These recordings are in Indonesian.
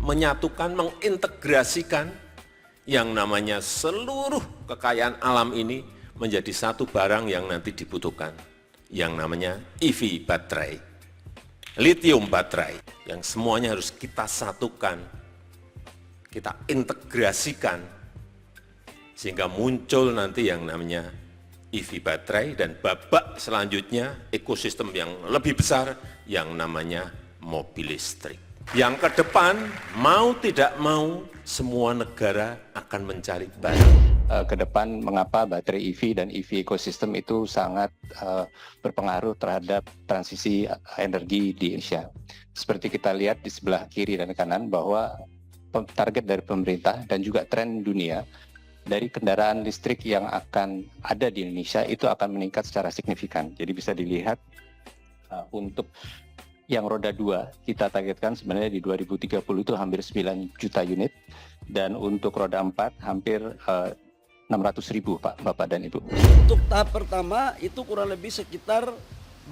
menyatukan, mengintegrasikan yang namanya seluruh kekayaan alam ini menjadi satu barang yang nanti dibutuhkan, yang namanya EV baterai, lithium baterai, yang semuanya harus kita satukan, kita integrasikan, sehingga muncul nanti yang namanya EV baterai dan babak selanjutnya ekosistem yang lebih besar yang namanya mobil listrik. Yang ke depan, mau tidak mau, semua negara akan mencari baterai. Ke depan, mengapa baterai EV dan EV ekosistem itu sangat berpengaruh terhadap transisi energi di Indonesia. Seperti kita lihat di sebelah kiri dan kanan bahwa target dari pemerintah dan juga tren dunia dari kendaraan listrik yang akan ada di Indonesia itu akan meningkat secara signifikan. Jadi bisa dilihat untuk yang roda 2 kita targetkan sebenarnya di 2030 itu hampir 9 juta unit, dan untuk roda 4 hampir 600.000 Pak, Bapak dan Ibu. Untuk tahap pertama itu kurang lebih sekitar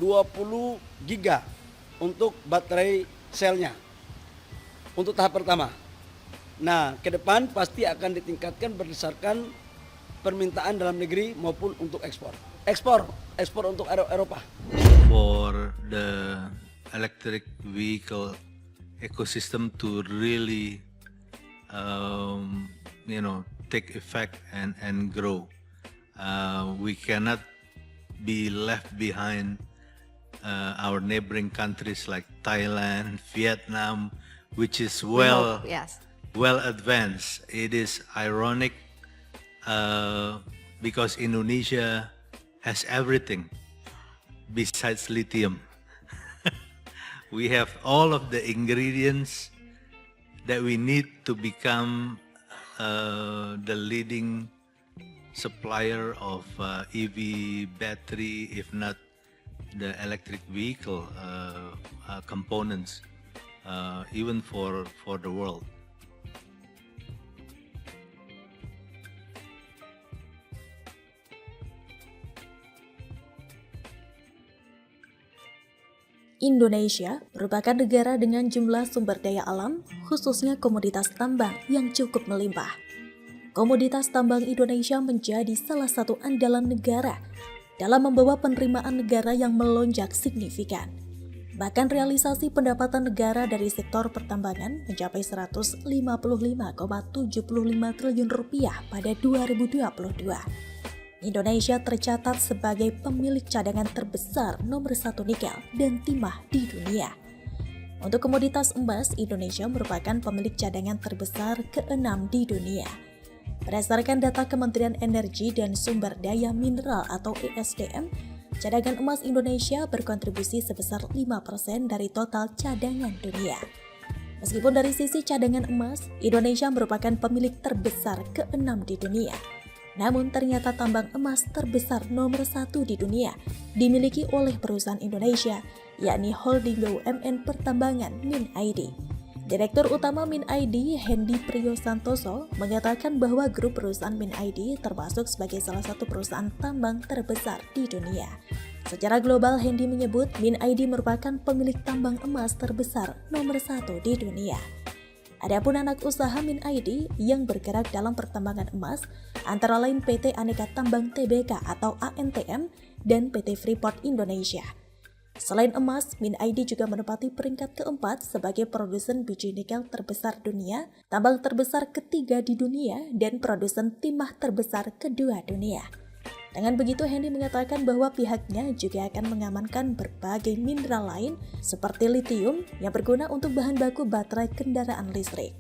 20 giga untuk baterai selnya untuk tahap pertama. Nah, ke depan pasti akan ditingkatkan berdasarkan permintaan dalam negeri maupun untuk ekspor. Ekspor untuk Eropa. For the electric vehicle ecosystem to really take effect and grow, we cannot be left behind our neighboring countries like Thailand, Vietnam, which is well advanced. It is ironic because Indonesia has everything besides lithium. We have all of the ingredients that we need to become the leading supplier of EV battery, if not the electric vehicle components, even for the world. Indonesia merupakan negara dengan jumlah sumber daya alam, khususnya komoditas tambang yang cukup melimpah. Komoditas tambang Indonesia menjadi salah satu andalan negara dalam membawa penerimaan negara yang melonjak signifikan. Bahkan realisasi pendapatan negara dari sektor pertambangan mencapai 155,75 triliun rupiah pada 2022. Indonesia tercatat sebagai pemilik cadangan terbesar nomor 1 nikel dan timah di dunia. Untuk komoditas emas, Indonesia merupakan pemilik cadangan terbesar ke-6 di dunia. Berdasarkan data Kementerian Energi dan Sumber Daya Mineral atau ESDM, cadangan emas Indonesia berkontribusi sebesar 5% dari total cadangan dunia. Meskipun dari sisi cadangan emas, Indonesia merupakan pemilik terbesar ke-6 di dunia. Namun ternyata tambang emas terbesar nomor 1 di dunia dimiliki oleh perusahaan Indonesia, yakni Holding BUMN Pertambangan MinID. Direktur Utama MinID, Hendy Priyosantoso, mengatakan bahwa grup perusahaan MinID termasuk sebagai salah satu perusahaan tambang terbesar di dunia. Secara global, Hendy menyebut MinID merupakan pemilik tambang emas terbesar nomor 1 di dunia. Adapun anak usaha MinID yang bergerak dalam pertambangan emas antara lain PT Aneka Tambang Tbk atau ANTM dan PT Freeport Indonesia. Selain emas, MinID juga menempati peringkat keempat sebagai produsen biji nikel terbesar dunia, tambang terbesar ketiga di dunia, dan produsen timah terbesar kedua dunia. Dengan begitu, Hendy mengatakan bahwa pihaknya juga akan mengamankan berbagai mineral lain seperti lithium yang berguna untuk bahan baku baterai kendaraan listrik.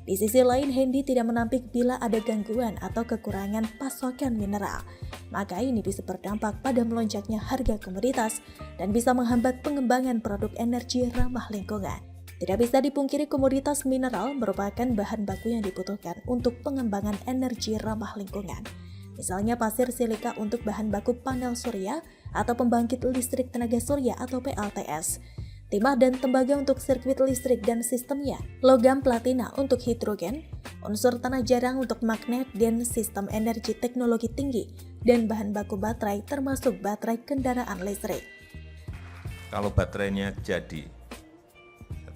Di sisi lain, Hendy tidak menampik bila ada gangguan atau kekurangan pasokan mineral. Maka ini bisa berdampak pada melonjaknya harga komoditas dan bisa menghambat pengembangan produk energi ramah lingkungan. Tidak bisa dipungkiri komoditas mineral merupakan bahan baku yang dibutuhkan untuk pengembangan energi ramah lingkungan. Misalnya pasir silika untuk bahan baku panel surya atau pembangkit listrik tenaga surya atau PLTS, timah dan tembaga untuk sirkuit listrik dan sistemnya, logam platina untuk hidrogen, unsur tanah jarang untuk magnet dan sistem energi teknologi tinggi, dan bahan baku baterai termasuk baterai kendaraan listrik. Kalau baterainya jadi,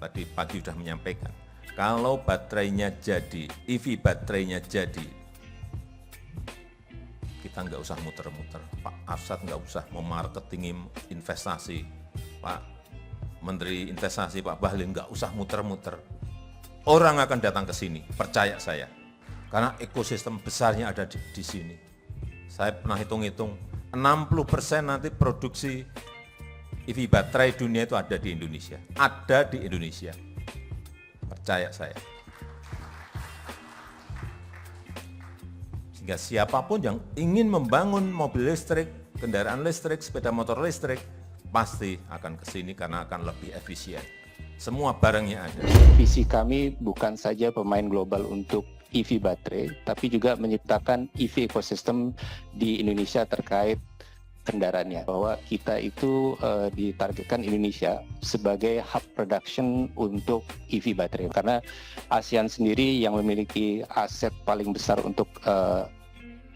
tadi pagi sudah menyampaikan, Kalau baterainya jadi, EV baterainya jadi, kita nggak usah muter-muter. Pak Arsyad nggak usah memarketingi investasi. Pak Menteri Investasi, Pak Bahlil nggak usah muter-muter. Orang akan datang ke sini, percaya saya. Karena ekosistem besarnya ada di sini. Saya pernah hitung-hitung, 60% nanti produksi EV baterai dunia itu ada di Indonesia. Ada di Indonesia. Percaya saya. Sehingga siapapun yang ingin membangun mobil listrik, kendaraan listrik, sepeda motor listrik, pasti akan ke sini karena akan lebih efisien. Semua barangnya ada. Visi kami bukan saja pemain global untuk EV baterai, tapi juga menciptakan EV ekosistem di Indonesia terkait kendaraannya. Bahwa kita itu ditargetkan Indonesia sebagai hub production untuk EV baterai. Karena ASEAN sendiri yang memiliki aset paling besar untuk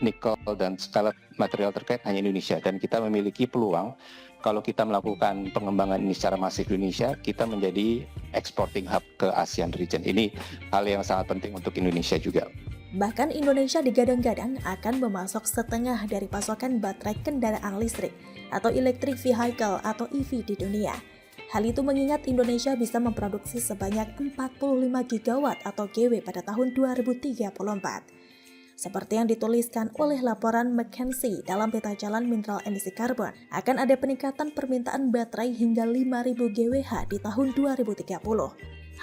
nikel dan segala material terkait hanya Indonesia. Dan kita memiliki peluang kalau kita melakukan pengembangan ini secara masif di Indonesia, kita menjadi exporting hub ke ASEAN region. Ini hal yang sangat penting untuk Indonesia juga. Bahkan Indonesia digadang-gadang akan memasok setengah dari pasokan baterai kendaraan listrik atau electric vehicle atau EV di dunia. Hal itu mengingat Indonesia bisa memproduksi sebanyak 45 gigawatt atau GW pada tahun 2034. Seperti yang dituliskan oleh laporan McKinsey dalam peta jalan mineral emisi karbon, akan ada peningkatan permintaan baterai hingga 5.000 GWh di tahun 2030.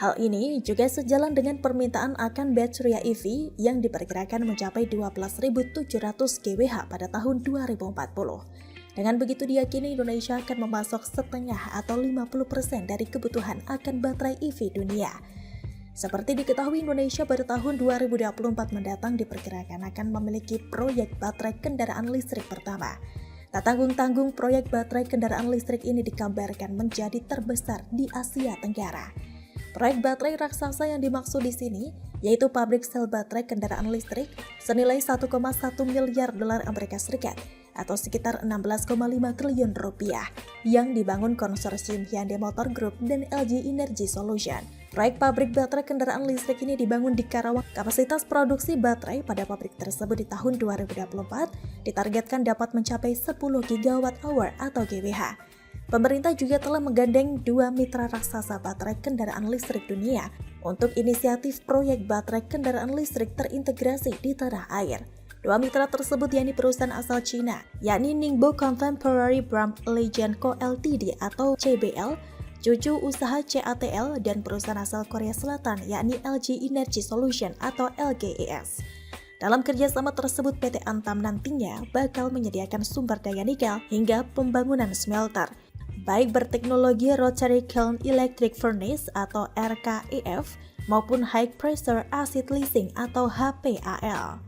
Hal ini juga sejalan dengan permintaan akan baterai EV yang diperkirakan mencapai 12.700 GWh pada tahun 2040. Dengan begitu diyakini Indonesia akan memasok setengah atau 50% dari kebutuhan akan baterai EV dunia. Seperti diketahui Indonesia pada tahun 2024 mendatang diperkirakan akan memiliki proyek baterai kendaraan listrik pertama. Tak tanggung-tanggung proyek baterai kendaraan listrik ini dikabarkan menjadi terbesar di Asia Tenggara. Proyek baterai raksasa yang dimaksud di sini yaitu pabrik sel baterai kendaraan listrik senilai 1,1 miliar dolar Amerika Serikat atau sekitar 16,5 triliun rupiah yang dibangun konsorsium Hyundai Motor Group dan LG Energy Solution. Proyek pabrik baterai kendaraan listrik ini dibangun di Karawang. Kapasitas produksi baterai pada pabrik tersebut di tahun 2024 ditargetkan dapat mencapai 10 gigawatt hour atau GWh. Pemerintah juga telah menggandeng 2 mitra raksasa baterai kendaraan listrik dunia untuk inisiatif proyek baterai kendaraan listrik terintegrasi di tanah air. 2 mitra tersebut yakni perusahaan asal Cina, yakni Ningbo Contemporary Brand Legend Co Ltd atau CBL, cucu usaha CATL, dan perusahaan asal Korea Selatan yakni LG Energy Solution atau LGES. Dalam kerjasama tersebut, PT Antam nantinya bakal menyediakan sumber daya nikel hingga pembangunan smelter, baik berteknologi Rotary Kiln Electric Furnace atau RKEF maupun High Pressure Acid Leaching atau HPAL.